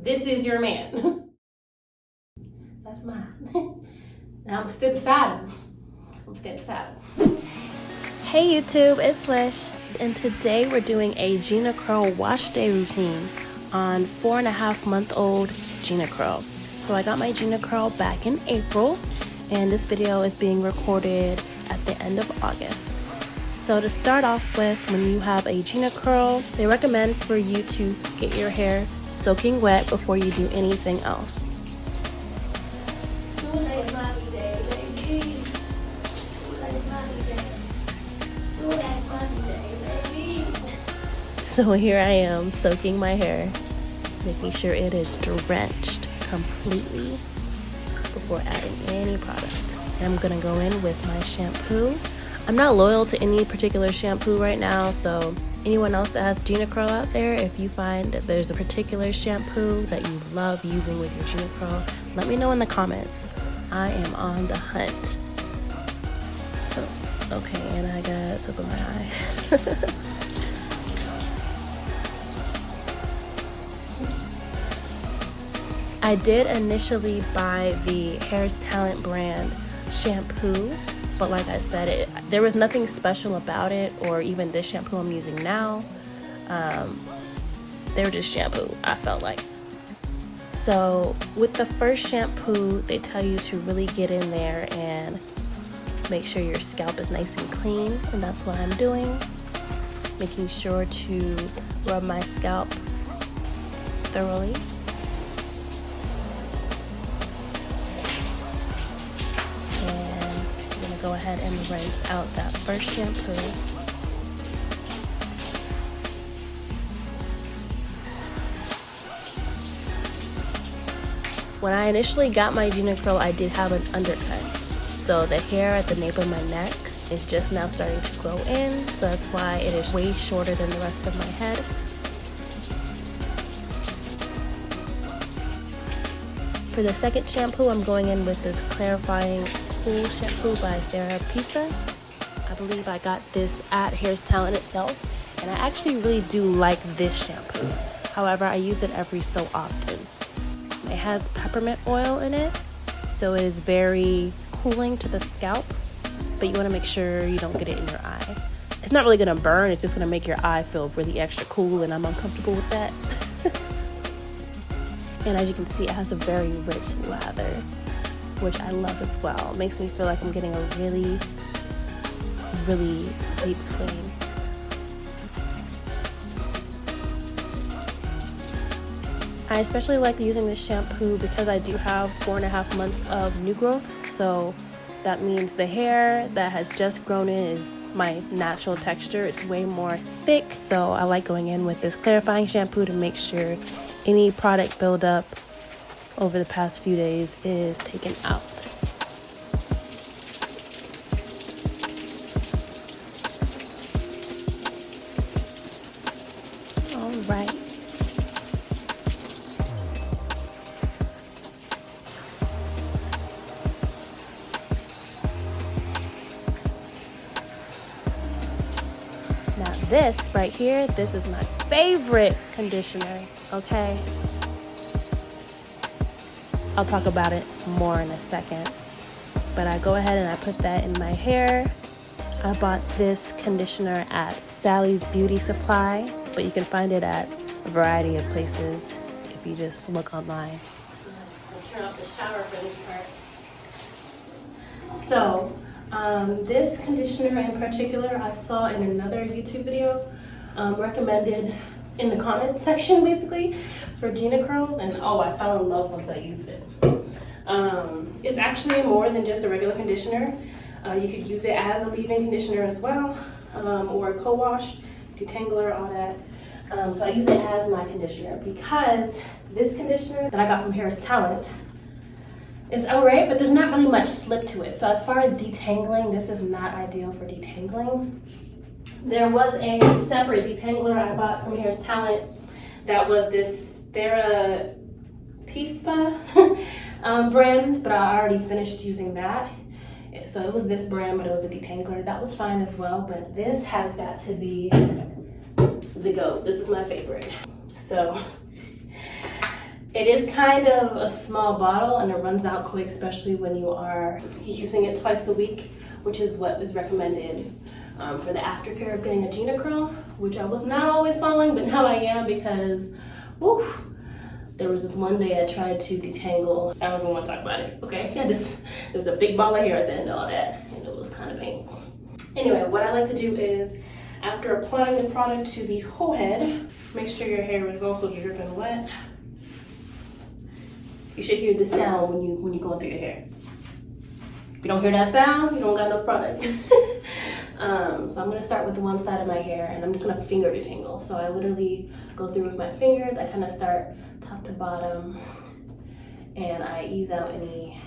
This is your man. That's mine. Now I'm gonna stay beside him. Hey YouTube, it's Lish, and today we're doing a Gina Curl wash day routine on 4.5-month-old Gina Curl. So I got my Gina Curl back in April, and this video is being recorded at the end of August. So to start off with, when you have a Gina Curl, they recommend for you to get your hair soaking wet before you do anything else. So here I am soaking my hair, making sure it is drenched completely before adding any product. And I'm gonna go in with my shampoo. I'm not loyal to any particular shampoo right now, so anyone else that has Gina Curl out there, if you find that there's a particular shampoo that you love using with your Gina Curl, let me know in the comments. I am on the hunt. Oh, okay, and I got soap in my eye. I did initially buy the Hair's Talent brand shampoo, but like I said, there was nothing special about it, or even this shampoo I'm using now. They were just shampoo, I felt like. So with the first shampoo, they tell you to really get in there and make sure your scalp is nice and clean, and that's what I'm doing. Making sure to rub my scalp thoroughly. Go ahead and rinse out that first shampoo. When I initially got my Gina Curl, I did have an undercut. So the hair at the nape of my neck is just now starting to grow in. So that's why it is way shorter than the rest of my head. For the second shampoo, I'm going in with this clarifying shampoo by Therapisa. I believe I got this at Hair's Talent itself, and I actually really do like this shampoo. However, I use it every so often. It has peppermint oil in it, so it is very cooling to the scalp, but you want to make sure you don't get it in your eye. It's not really going to burn, it's just going to make your eye feel really extra cool, and I'm uncomfortable with that. And as you can see, it has a very rich lather, which I love as well. It makes me feel like I'm getting a really, really deep clean. I especially like using this shampoo because I do have 4.5 months of new growth. So that means the hair that has just grown in is my natural texture. It's way more thick. So I like going in with this clarifying shampoo to make sure any product buildup over the past few days is taken out. All right. Now this right here, this is my favorite conditioner, okay? I'll talk about it more in a second, but I go ahead and I put that in my hair. I bought this conditioner at Sally's Beauty Supply, but you can find it at a variety of places if you just look online. I'll turn off the shower for this part. So, this conditioner in particular, I saw in another YouTube video, recommended in the comments section basically for Gina Curls, and oh, I fell in love once I used it. It's actually more than just a regular conditioner. You could use it as a leave-in conditioner as well, or a co-wash, detangler, all that. So I use it as my conditioner because this conditioner that I got from Hair's Talent is alright, but there's not really much slip to it. So as far as detangling, this is not ideal for detangling. There was a separate detangler I bought from Hair's Talent that was this Therapisa brand, but I already finished using that. So it was this brand, but it was a detangler. That was fine as well, but this has got to be the GOAT. This is my favorite. So It is kind of a small bottle and it runs out quick, especially when you are using it twice a week, which is what is recommended for the aftercare of getting a Gina Curl, which I was not always following, but now I am because, woof, there was this one day I tried to detangle. I don't even want to talk about it, okay? There was a big ball of hair at the end of all that, and it was kind of painful. Anyway, what I like to do is, after applying the product to the whole head, make sure your hair is also dripping wet. You should hear the sound when you go through your hair. If you don't hear that sound, you don't got no product. So I'm gonna start with one side of my hair and I'm just gonna finger detangle. So I literally go through with my fingers. I kind of start top to bottom and I ease out any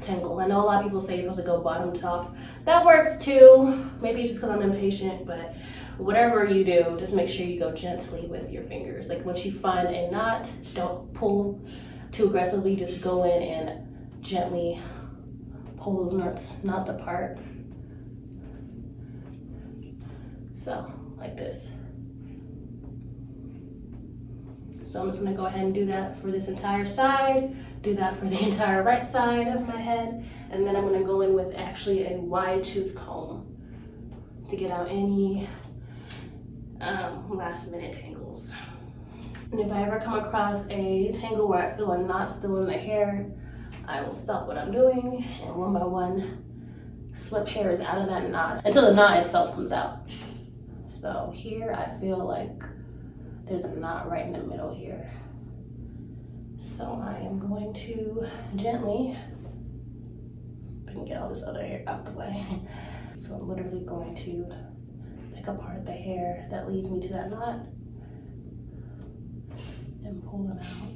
tangles. I know a lot of people say you're supposed to go bottom to top. That works too. Maybe it's just because I'm impatient, but whatever you do, just make sure you go gently with your fingers. Like once you find a knot, don't pull too aggressively, just go in and gently pull those knots apart. So, like this. So I'm just gonna go ahead and do that for this entire side, do that for the entire right side of my head, and then I'm gonna go in with actually a wide tooth comb to get out any last minute tangles. And if I ever come across a tangle where I feel a knot still in the hair, I will stop what I'm doing and one by one slip hairs out of that knot until the knot itself comes out. So here I feel like there's a knot right in the middle here. So I am going to gently, if I can get all this other hair out the way. So I'm literally going to pick apart the hair that leads me to that knot and pull it out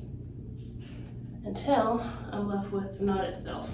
until I'm left with the knot itself.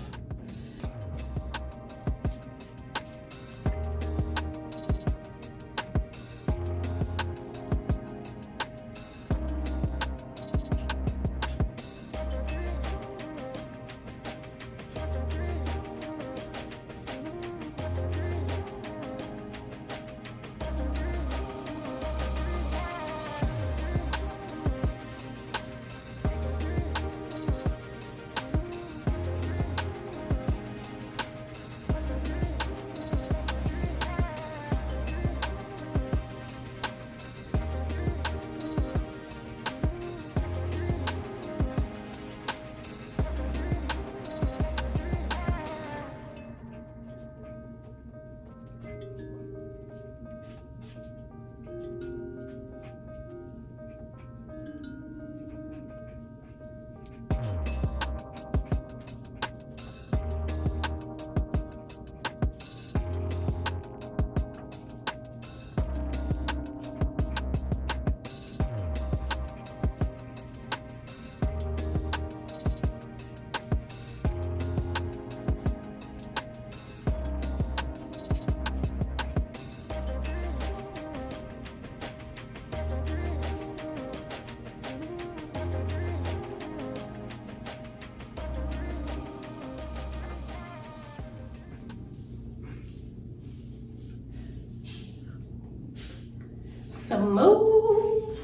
Smooth.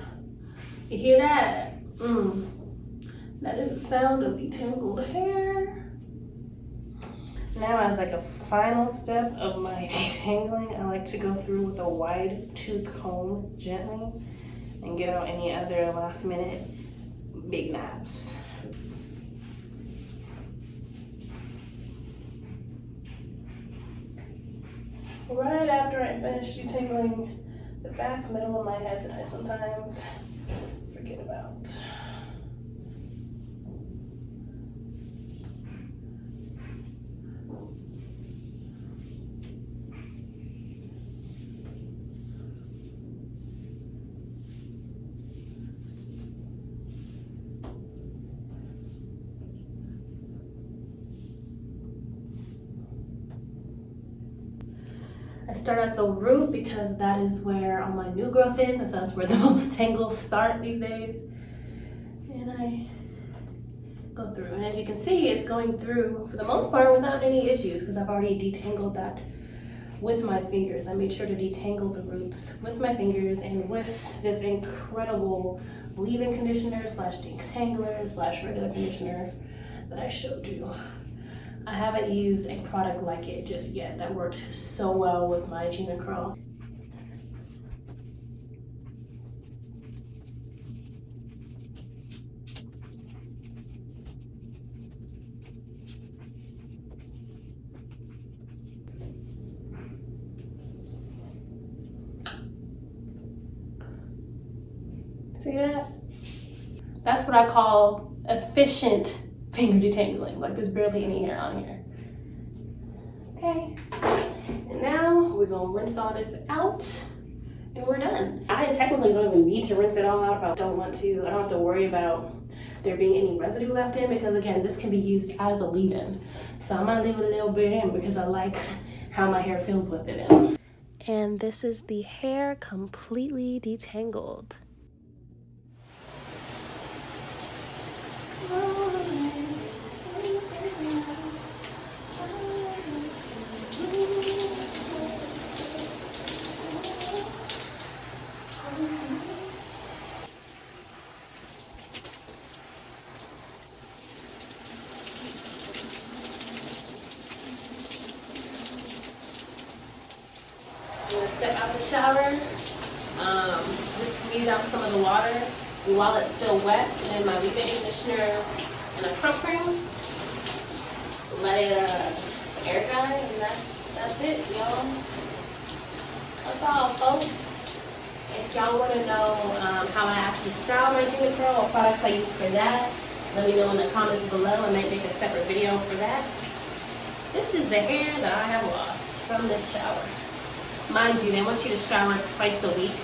You hear that? That is the sound of detangled hair. Now, as like a final step of my detangling, I like to go through with a wide tooth comb gently and get out any other last minute big knots. Right after I finish detangling the back middle of my head that I sometimes forget about. I start at the root because that is where all my new growth is, and so that's where the most tangles start these days. And I go through, and as you can see, it's going through for the most part without any issues because I've already detangled that with my fingers. I made sure to detangle the roots with my fingers and with this incredible leave-in conditioner slash detangler slash regular conditioner that I showed you. I haven't used a product like it just yet that worked so well with my Gina Curl. See that? That's what I call efficient finger detangling. Like there's barely any hair on here. Okay, and now we're gonna rinse all this out and we're done. I technically don't even need to rinse it all out if I don't want to. I don't have to worry about there being any residue left in because again, this can be used as a leave-in. So I'm gonna leave it a little bit in because I like how my hair feels with it in. And this is the hair completely detangled. Step out the shower, just squeeze out some of the water, and while it's still wet, then my leave-in conditioner and a crumb cream, let it air dry, and that's it, y'all. That's all, folks. If y'all want to know how I actually style my Gina Curl, what products I use for that, let me know in the comments below. I might make a separate video for that. This is the hair that I have lost from this shower. Mind you, they want you to shower twice a week.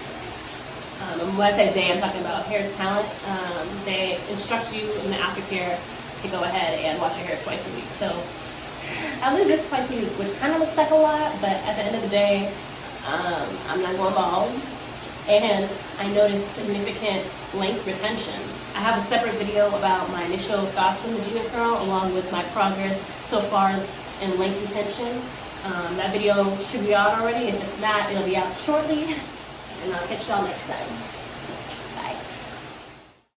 And when I say they, I'm talking about hair talent. They instruct you in the aftercare to go ahead and wash your hair twice a week. So I lose this twice a week, which kind of looks like a lot, but at the end of the day, I'm not going bald. And I noticed significant length retention. I have a separate video about my initial thoughts on the Gina Curl, along with my progress so far in length retention. That video should be out already. If it's not, it'll be out shortly. And I'll catch y'all next time.